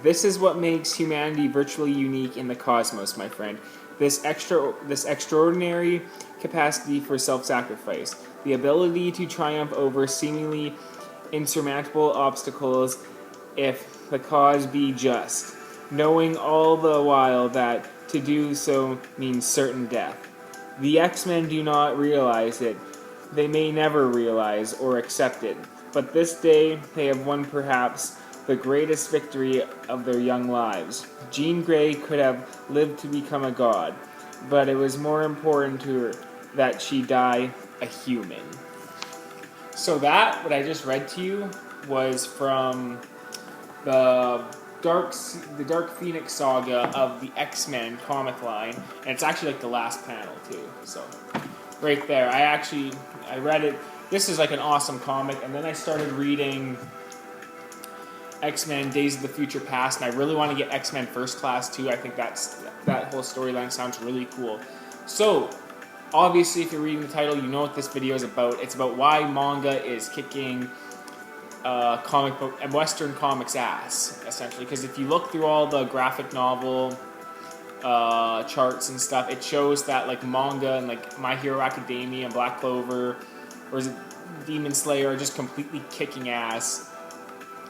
This is what makes humanity virtually unique in the cosmos, my friend. This extraordinary capacity for self-sacrifice, the ability to triumph over seemingly insurmountable obstacles if the cause be just, knowing all the while that to do so means certain death. The X-Men do not realize it. They may never realize or accept it, but this day they have won perhaps the greatest victory of their young lives. Jean Grey could have lived to become a god, but it was more important to her that she die a human. So that, what I just read to you, was from the the Dark Phoenix saga of the X-Men comic line, and it's actually like the last panel too. So right there, I read it. This is like an awesome comic, and then I started reading X-Men Days of the Future Past, and I really want to get X-Men First Class too. I think that whole storyline sounds really cool. So obviously, if you're reading the title, you know what this video is about. It's about why manga is kicking comic book and Western comics ass, essentially. Because if you look through all the graphic novel charts and stuff, it shows that like manga and like My Hero Academia and Black Clover, or is it Demon Slayer, are just completely kicking ass.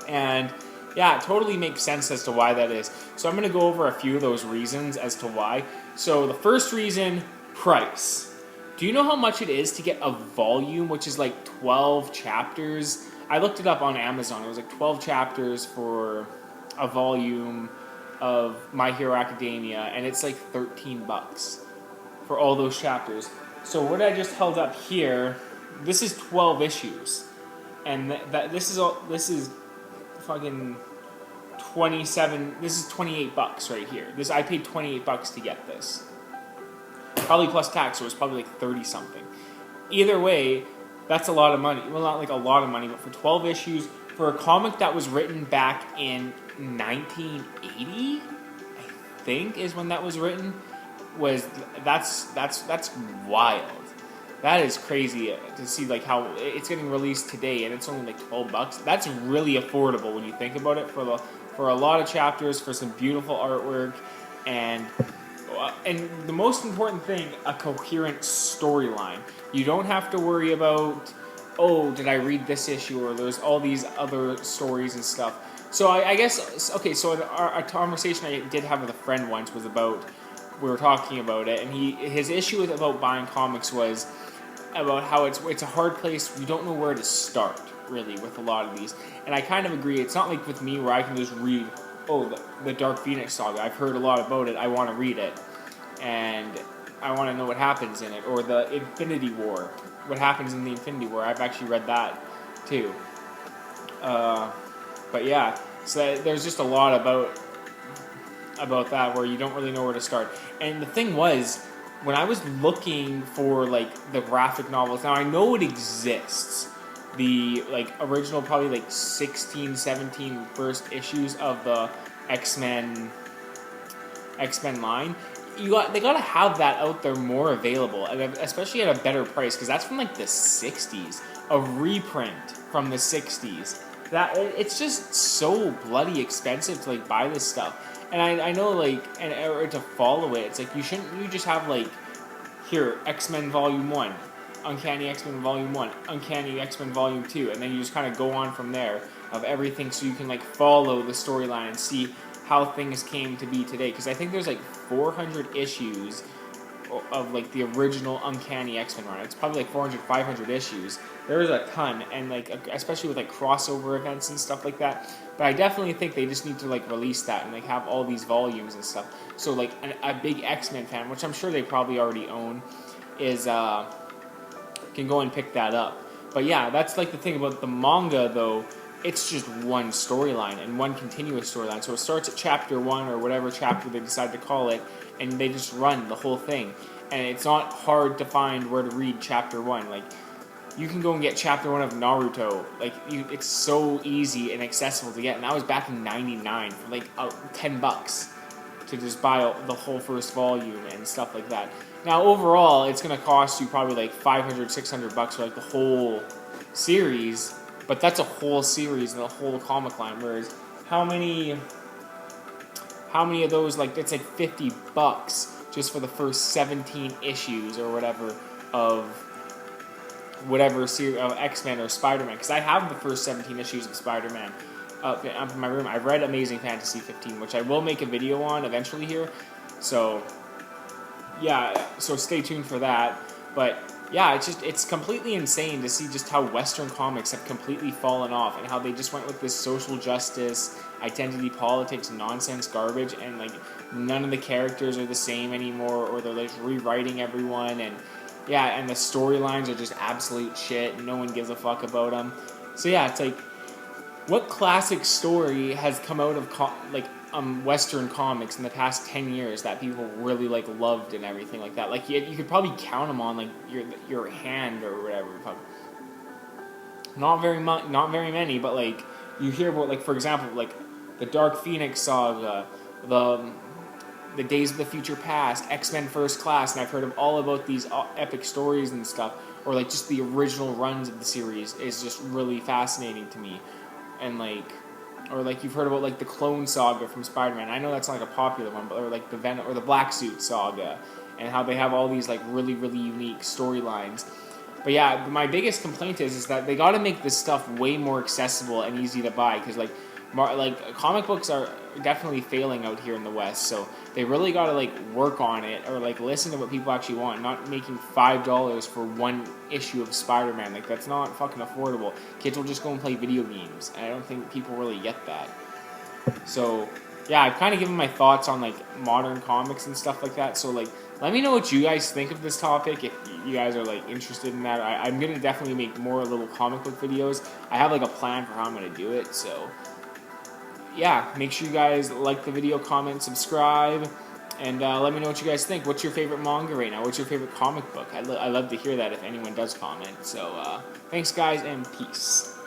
And yeah, it totally makes sense as to why that is. So I'm going to go over a few of those reasons as to why. So the first reason, price. Do you know how much it is to get a volume, which is like 12 chapters? I looked it up on Amazon. It was like 12 chapters for a volume of My Hero Academia, and it's like $13 for all those chapters. So what I just held up here, this is 12 issues, and this is fucking 27. This is $28 right here. I paid $28 to get this, probably plus tax, so it was probably like 30 something. Either way, that's a lot of money. Well, not like a lot of money, but for 12 issues, for a comic that was written back in 1980, I think is when that was written, that's wild. That is crazy to see like how it's getting released today, and it's only like $12. That's really affordable when you think about it for a lot of chapters, for some beautiful artwork, and the most important thing, a coherent storyline. You don't have to worry about, oh, did I read this issue, or there's all these other stories and stuff. So I guess, okay, so a conversation I did have with a friend once was about, we were talking about it, and his issue about buying comics was about how it's a hard place. You don't know where to start, really, with a lot of these. And I kind of agree. It's not like with me where I can just read, oh, the Dark Phoenix saga. I've heard a lot about it. I want to read it. And I want to know what happens in it. Or the Infinity War. What happens in the Infinity War. I've actually read that, too. But yeah, so there's just a lot about that where you don't really know where to start. And the thing was, when I was looking for like the graphic novels, now I know it exists, the like original probably like 16, 17 first issues of the X-Men line, they gotta have that out there more available, and especially at a better price, because that's from like the 60s, a reprint from the 60s. That it's just so bloody expensive to like buy this stuff. And I know, like, or to follow it, it's like you just have, like, here, X-Men Volume 1, Uncanny X-Men Volume 1, Uncanny X-Men Volume 2, and then you just kind of go on from there of everything, so you can, like, follow the storyline and see how things came to be today. Because I think there's, like, 400 issues of, like, the original Uncanny X-Men run. It's probably, like, 400, 500 issues. There's a ton, and, like, especially with, like, crossover events and stuff like that. But I definitely think they just need to, like, release that and, like, have all these volumes and stuff. So, like, a big X-Men fan, which I'm sure they probably already own, can go and pick that up. But, yeah, that's, like, the thing about the manga, though. It's just one storyline and one continuous storyline. So it starts at chapter 1 or whatever chapter they decide to call it, and they just run the whole thing. And it's not hard to find where to read chapter 1. Like, you can go and get chapter 1 of Naruto. Like, it's so easy and accessible to get. And that was back in '99 for like $10 to just buy the whole first volume and stuff like that. Now, overall, it's going to cost you probably like $500, $600 for like the whole series. But that's a whole series and a whole comic line. Whereas, how many how many of those, like, it's like $50 just for the first 17 issues or whatever of whatever series of X-Men or Spider-Man, because I have the first 17 issues of Spider-Man up in my room. I've read Amazing Fantasy 15, which I will make a video on eventually here, so yeah, so stay tuned for that. But yeah, it's completely insane to see just how Western comics have completely fallen off, and how they just went with this social justice, identity politics, nonsense garbage, and like none of the characters are the same anymore, or they're like rewriting everyone, and yeah, and the storylines are just absolute shit, and no one gives a fuck about them. So yeah, it's like, what classic story has come out of Western comics in the past 10 years that people really like loved and everything like that? Like you could probably count them on like your hand or whatever. Not very many, but like you hear about, like, for example, like the Dark Phoenix saga, the Days of the Future Past, X-Men First Class, and I've heard of all about these epic stories and stuff, or like just the original runs of the series is just really fascinating to me. And like, or like you've heard about like the Clone Saga from Spider-Man. I know that's not like a popular one, but or like the Venom or the Black Suit Saga, and how they have all these like really unique storylines. But yeah, my biggest complaint is that they got to make this stuff way more accessible and easy to buy, because like comic books are definitely failing out here in the West, so they really got to like work on it, or like listen to what people actually want, not making $5 for one issue of Spider-Man. Like, that's not fucking affordable. Kids will just go and play video games, and I don't think people really get that. So yeah, I've kind of given my thoughts on like modern comics and stuff like that, so like let me know what you guys think of this topic, if you guys are like interested in that. I'm gonna definitely make more little comic book videos. I have like a plan for how I'm gonna do it, so yeah, make sure you guys like the video, comment, subscribe, and let me know what you guys think. What's your favorite manga right now? What's your favorite comic book? I love to hear that if anyone does comment. So thanks guys, and peace.